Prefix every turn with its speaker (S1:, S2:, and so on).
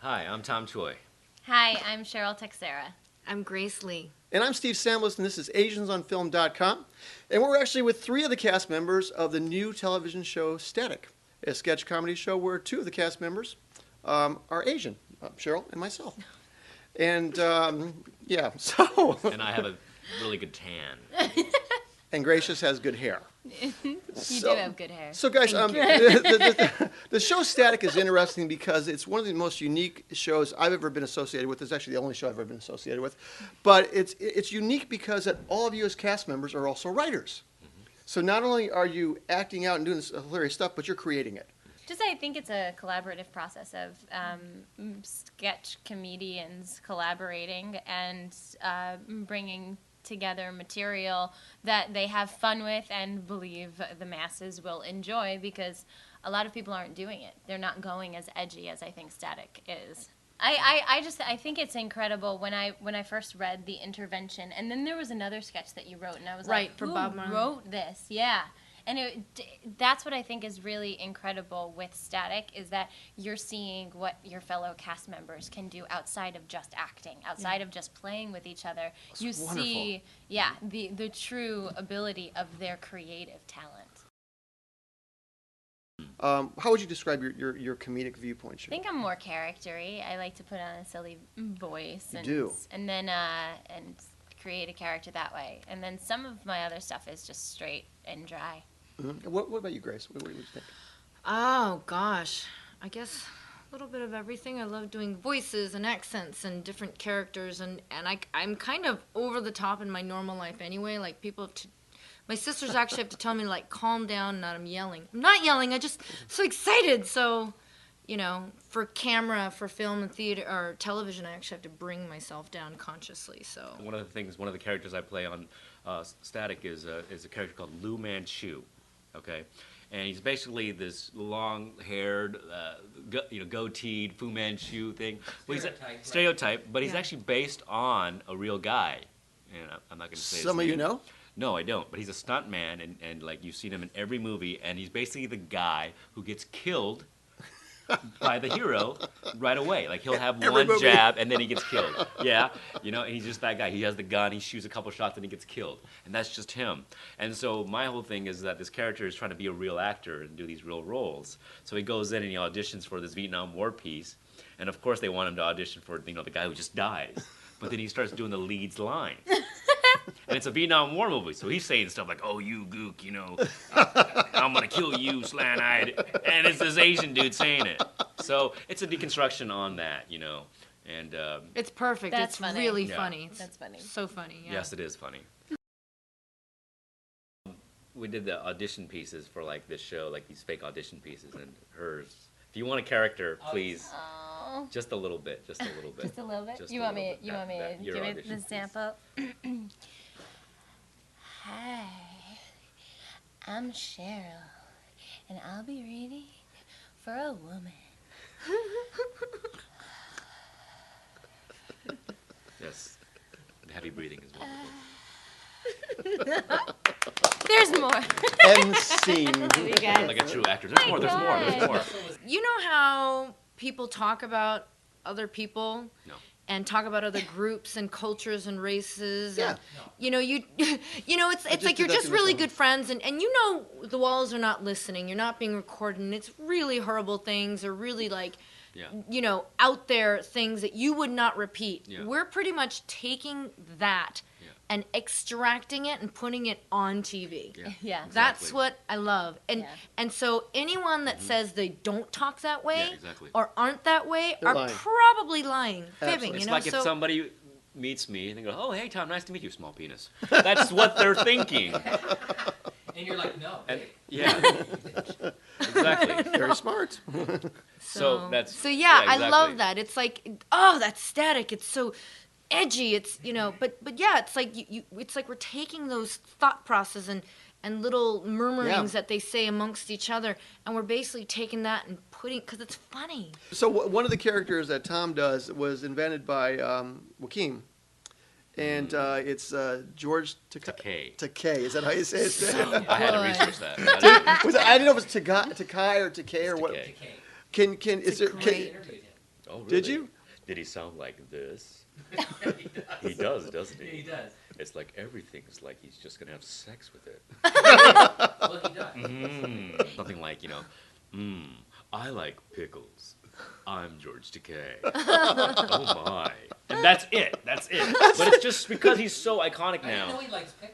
S1: Hi, I'm Tom Choi.
S2: Hi, I'm Cheryl Texiera.
S3: I'm Grace Lee.
S4: And I'm Steve Samblis, and this is AsiansOnFilm.com. And we're actually with three of the cast members of the new television show Static, a sketch comedy show where two of the cast members are Asian, Cheryl and myself. And yeah, so.
S1: And I have a really good tan.
S4: And Gracious has good hair.
S2: You do have good hair.
S4: So guys, the show Static is interesting because it's one of the most unique shows I've ever been associated with. It's actually the only show I've ever been associated with. But it's unique because all of you as cast members are also writers. Mm-hmm. So not only are you acting out and doing this hilarious stuff, but you're creating it.
S2: Just I think it's a collaborative process of sketch comedians collaborating and bringing together material that they have fun with and believe the masses will enjoy, because a lot of people aren't doing it. They're not going as edgy as I think Static is. I think it's incredible when I first read The Intervention, and then there was another sketch that you wrote, and I was like,
S3: for
S2: who
S3: Bob Marley.
S2: wrote this? Yeah. And that's what I think is really incredible with Static, is that you're seeing what your fellow cast members can do outside of just acting, outside of just playing with each other.
S4: That's
S2: you
S4: wonderful.
S2: see, the true ability of their creative talent.
S4: How would you describe your comedic viewpoint, Cheryl?
S2: I think I'm more character-y. I like to put on a silly voice. And then and create a character that way. And then some of my other stuff is just straight and dry.
S4: Mm-hmm. What about you, Grace? What do you think?
S3: Oh, gosh. I guess a little bit of everything. I love doing voices and accents and different characters. And I'm kind of over the top in my normal life anyway. Like, my sisters actually have to tell me to, like, calm down, not I'm yelling. I'm not yelling. I just so excited. So, you know, for camera, for film and theater or television, I actually have to bring myself down consciously. So
S1: One of the characters I play on Static is a character called Lu Manchu, okay? And he's basically this long-haired, goateed Fu Manchu thing. Well, stereotype, but he's actually based on a real guy. And I'm not going to say his name.
S4: Some of you know?
S1: No, I don't. But he's a stunt man, and like you've seen him in every movie, and he's basically the guy who gets killed by the hero right away. Like, he'll have one jab and then he gets killed. Yeah, you know, and he's just that guy. He has the gun, he shoots a couple shots, and he gets killed. And that's just him. And so my whole thing is that this character is trying to be a real actor and do these real roles. So he goes in and he auditions for this Vietnam War piece, and of course they want him to audition for, you know, the guy who just dies. But then he starts doing the lead's lines. And it's a Vietnam War movie, so he's saying stuff like, "Oh, you gook, you know, I'm gonna kill you, slant-eyed," and it's this Asian dude saying it. So it's a deconstruction on that, you know, and
S3: it's perfect.
S2: That's
S3: it's
S2: funny.
S3: really
S1: Yeah.
S3: funny.
S2: That's funny.
S3: So funny. Yeah.
S1: yes, it is funny. We did the audition pieces for like this show, like these fake audition pieces, and hers. If you want a character, please,
S2: Oh.
S1: just a little bit, just a little bit.
S2: Just a little bit.
S1: Just
S2: You
S1: a
S2: want
S1: little
S2: me?
S1: bit.
S2: You want me to
S1: Your
S2: give it
S1: audition
S2: the
S1: piece.
S2: sample? Hi, I'm Cheryl, and I'll be reading for a woman.
S1: Yes, and heavy breathing is wonderful.
S2: There's more.
S4: End scene.
S2: You guys.
S1: Like a true actor. There's more. There's more. There's more.
S3: You know how people talk about other people?
S1: No.
S3: And talk about other groups and cultures and races.
S4: Yeah.
S3: And, you know, it's
S4: just
S3: like you're
S4: did that
S3: just
S4: to
S3: really
S4: myself.
S3: good friends, and you know the walls are not listening. You're not being recorded, and it's really horrible things or really like,
S1: Yeah.
S3: you know, out there things that you would not repeat.
S1: Yeah.
S3: We're pretty much taking that
S1: Yeah.
S3: and extracting it and putting it on TV.
S1: Yeah.
S2: Yeah.
S3: That's
S1: Exactly.
S3: what I love.
S2: Yeah.
S3: And so anyone that says they don't talk that way
S1: Yeah, exactly.
S3: or aren't that way
S4: They're
S3: are
S4: lying.
S3: probably lying, fibbing,
S4: Absolutely.
S1: It's
S3: you know.
S1: like
S3: so
S1: if somebody meets me and they go, "Oh, hey, Tom, nice to meet you, small penis." That's what they're thinking.
S5: And you're like, no.
S1: And,
S5: wait.
S1: yeah, exactly.
S4: Very smart.
S1: So that's
S3: so yeah,
S1: exactly.
S3: I love that. It's like, oh, that's Static. It's so edgy. It's, you know, but yeah, it's like it's like we're taking those thought processes and little murmurings that they say amongst each other, and we're basically taking that and putting, because it's funny.
S4: So one of the characters that Tom does was invented by Joaquin. And it's George
S1: Takei.
S4: Takei. Is that how you say it?
S1: I had to research that.
S4: I didn't know if it was Takai or Takei or what.
S1: Takei.
S4: Is there?
S3: great-
S5: Interviewed him.
S1: Oh, really?
S4: Did you?
S1: Did he sound like this?
S5: He does.
S1: He does, doesn't he?
S5: Yeah, he does.
S1: It's like everything's like he's just gonna have sex with it.
S5: Well, he does.
S1: Something like, I like pickles. I'm George Takei. Oh my. And that's it. That's it. But it's just because he's so iconic
S5: I didn't know
S1: now.
S5: he likes pickles.